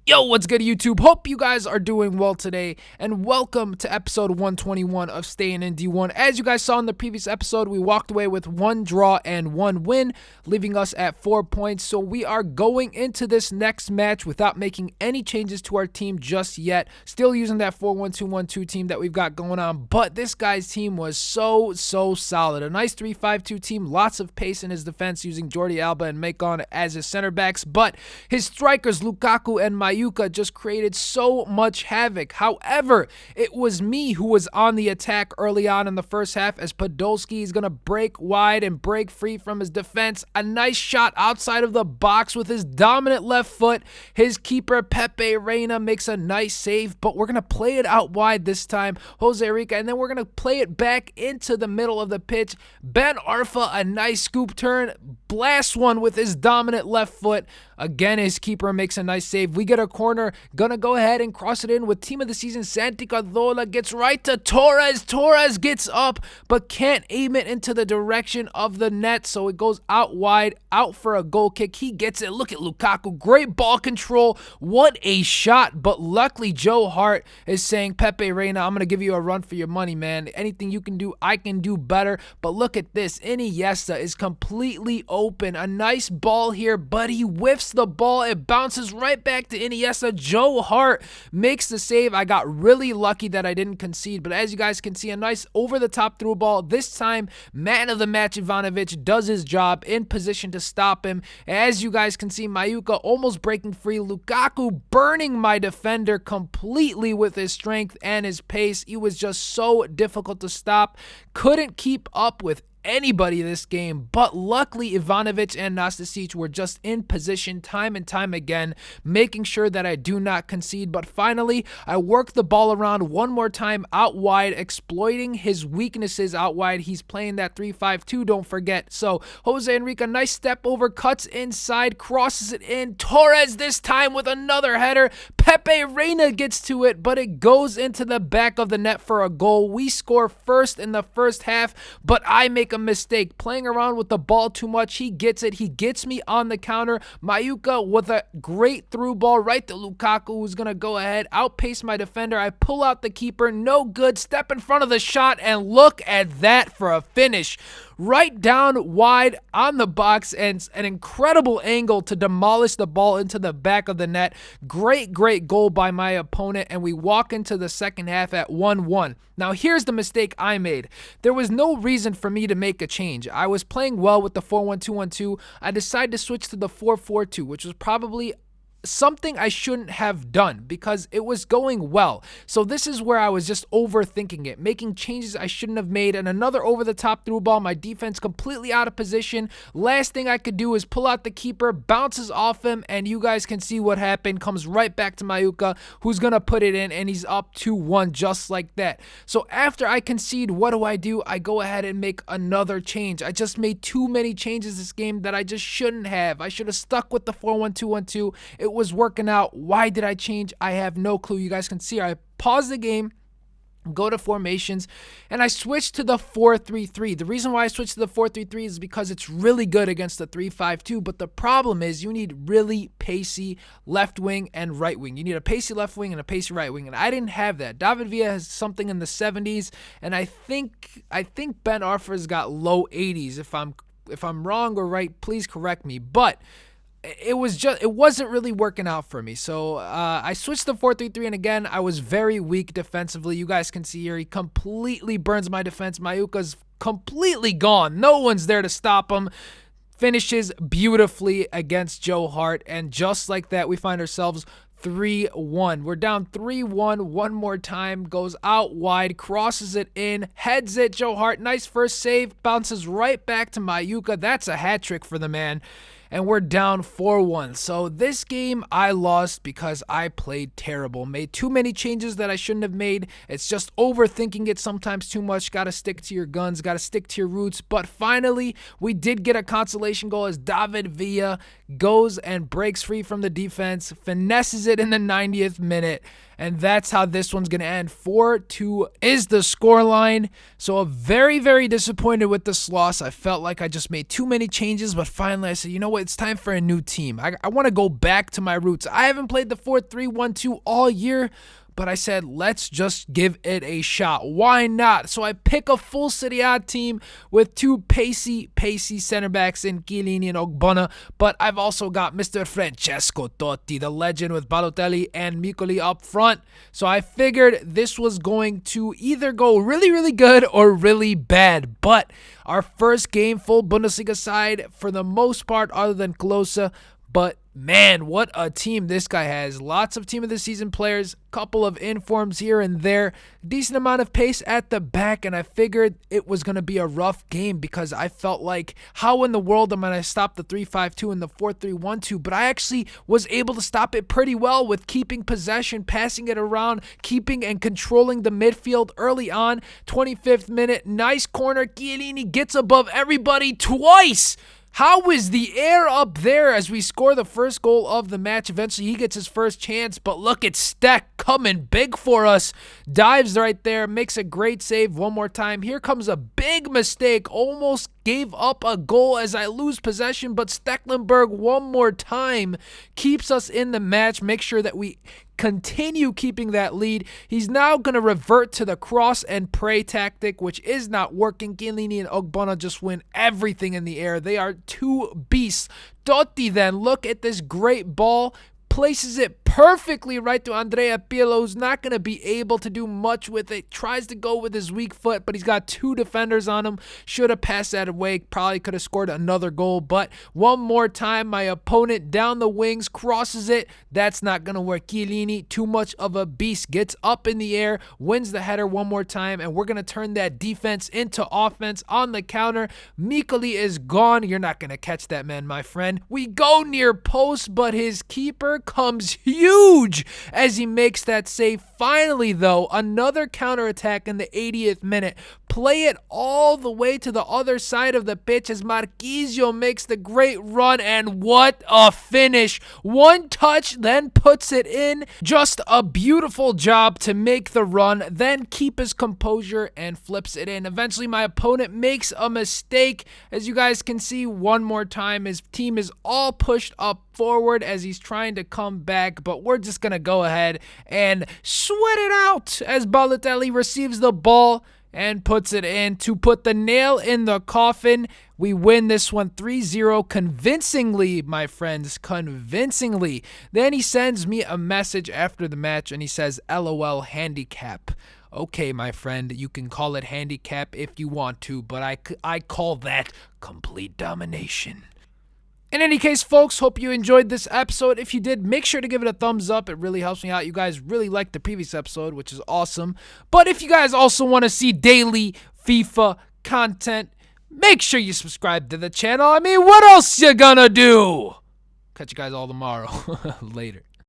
Yo, what's good, YouTube? Hope you guys are doing well today, and welcome to episode 121 of Stayin in D1. As you guys saw in the previous episode, we walked away with 1 draw and 1 win, leaving us at 4 points. So we are going into this next match without making any changes to our team just yet. Still using that 4-1-2-1-2 team that we've got going on, but this guy's team was so solid. A nice 3-5-2 team, lots of pace in his defense using Jordi Alba and Macon as his center backs, but his strikers, Lukaku and Mayuka, just created so much havoc. However, it was me who was on the attack early on in the first half as Podolski is going to break wide and break free from his defense. A nice shot outside of the box with his dominant left foot. His keeper, Pepe Reina, makes a nice save, but we're going to play it out wide this time, Jose Rica, and then we're going to play it back into the middle of the pitch. Ben Arfa, a nice scoop turn, blasts one with his dominant left foot. Again, his keeper makes a nice save. We get a corner, gonna go ahead and cross it in with team of the season. Santi Cazorla gets right to Torres. Torres gets up, but can't aim it into the direction of the net, so it goes out wide, out for a goal kick. He gets it. Look at Lukaku. Great ball control. What a shot, but luckily Joe Hart is saying, Pepe Reina, I'm gonna give you a run for your money, man. Anything you can do, I can do better. But look at this. Iniesta is completely open. A nice ball here, but he whiffs the ball. It bounces right back to Iniesta. Joe Hart makes the save. I got really lucky that I didn't concede, but as you guys can see, a nice over-the-top through ball. This time, man of the match Ivanovic does his job, in position to stop him. As you guys can see, Mayuka almost breaking free. Lukaku burning my defender completely with his strength and his pace. He was just so difficult to stop. Couldn't keep up with anybody this game, but luckily Ivanovic and Nastasic were just in position time and time again, making sure that I do not concede. But finally, I work the ball around one more time out wide, exploiting his weaknesses out wide. He's playing that 3-5-2, don't forget. So Jose Enrique, nice step over, cuts inside, crosses it in. Torres this time with another header. Pepe Reina gets to it, but it goes into the back of the net for a goal. We score first in the first half, but I make a mistake playing around with the ball too much. He gets it. He gets me on the counter. Mayuka with a great through ball right to Lukaku, who's going to go ahead, outpace my defender. I pull out the keeper. No good. Step in front of the shot, and look at that for a finish. Right down wide on the box, and an incredible angle to demolish the ball into the back of the net. Great goal by my opponent, and we walk into the second half at 1-1. Now, here's the mistake I made. There was no reason for me to make a change. I was playing well with the 4-1-2-1-2. I decided to switch to the 4-4-2, which was probably something I shouldn't have done because it was going well. So this is where I was just overthinking it, making changes I shouldn't have made, and another over-the-top through ball. My defense completely out of position. Last thing I could do is pull out the keeper, bounces off him, and you guys can see what happened. Comes right back to Mayuka, who's going to put it in, and he's up 2-1 just like that. So after I concede, what do? I go ahead and make another change. I just made too many changes this game that I just shouldn't have. I should have stuck with the 4-1-2-1-2. It was working out. Why did I change? I have no clue. You guys can see I paused the game, go to formations, and I switched to the 4-3-3. The reason why I switched to the 4-3-3 is because it's really good against the 3-5-2, but the problem is you need really pacey left wing and right wing. You need a pacey left wing and a pacey right wing, and I didn't have that. David Villa has something in the 70s, and I think Ben Arfa's got low 80s. If I'm wrong or right, please correct me, but it wasn't really working out for me. So I switched to 4-3-3, and again, I was very weak defensively. You guys can see here, he completely burns my defense. Mayuka's completely gone. No one's there to stop him. Finishes beautifully against Joe Hart, and just like that, we find ourselves 3-1. We're down 3-1 one more time, goes out wide, crosses it in, heads it. Joe Hart, nice first save, bounces right back to Mayuka. That's a hat trick for the man. And we're down 4-1. So this game I lost because I played terrible. Made too many changes that I shouldn't have made. It's just overthinking it sometimes too much. Got to stick to your guns. Got to stick to your roots. But finally, we did get a consolation goal as David Villa goes and breaks free from the defense, finesses it in the 90th minute. And that's how this one's going to end. 4-2 is the scoreline. So I'm very disappointed with this loss. I felt like I just made too many changes, but finally I said, you know what? what, it's time for a new team. I want to go back to my roots. I haven't played the 4-3-1-2 all year, but I said, let's just give it a shot. Why not? So I pick a full Serie A team with two pacey center backs in Chiellini and Ogbonna, but I've also got Mr. Francesco Totti, the legend, with Balotelli and Micoli up front. So I figured this was going to either go really good or really bad. But our first game, full Bundesliga side, for the most part, other than Klose. But man, what a team this guy has. Lots of team of the season players, couple of informs here and there, decent amount of pace at the back, and I figured it was going to be a rough game because I felt like, how in the world am I going to stop the 3-5-2 and the 4-3-1-2? But I actually was able to stop it pretty well with keeping possession, passing it around, keeping and controlling the midfield early on. 25th minute, nice corner. Chiellini gets above everybody twice. How is the air up there as we score the first goal of the match? Eventually, he gets his first chance, but look at Stack coming big for us. Dives right there, makes a great save one more time. Here comes a big mistake. Almost gave up a goal as I lose possession, but Stecklenburg one more time keeps us in the match. Make sure that we continue keeping that lead. He's now going to revert to the cross and pray tactic, which is not working. Chiellini and Ogbonna just win everything in the air. They are two beasts. Totti then, look at this great ball. Places it perfectly right to Andrea Pirlo, who's not going to be able to do much with it. Tries to go with his weak foot, but he's got two defenders on him. Should have passed that away. Probably could have scored another goal, but one more time, my opponent down the wings, crosses it. That's not going to work. Chiellini, too much of a beast, gets up in the air, wins the header one more time, and we're going to turn that defense into offense on the counter. Micoli is gone. You're not going to catch that man, my friend. We go near post, but his keeper comes huge as he makes that save. Finally, though, another counterattack in the 80th minute. Play it all the way to the other side of the pitch as Marquisio makes the great run, and what a finish. One touch, then puts it in. Just a beautiful job to make the run, then keep his composure and flips it in. Eventually, my opponent makes a mistake. As you guys can see, one more time, his team is all pushed up forward as he's trying to come back, but we're just going to go ahead and sweat it out as Balotelli receives the ball and puts it in to put the nail in the coffin. We win this one 3-0 convincingly, my friends, convincingly. Then he sends me a message after the match and he says, LOL handicap. Okay, my friend, you can call it handicap if you want to, but I call that complete domination. In any case, folks, hope you enjoyed this episode. If you did, make sure to give it a thumbs up. It really helps me out. You guys really liked the previous episode, which is awesome. But if you guys also want to see daily FIFA content, make sure you subscribe to the channel. I mean, what else you gonna do? Catch you guys all tomorrow. Later.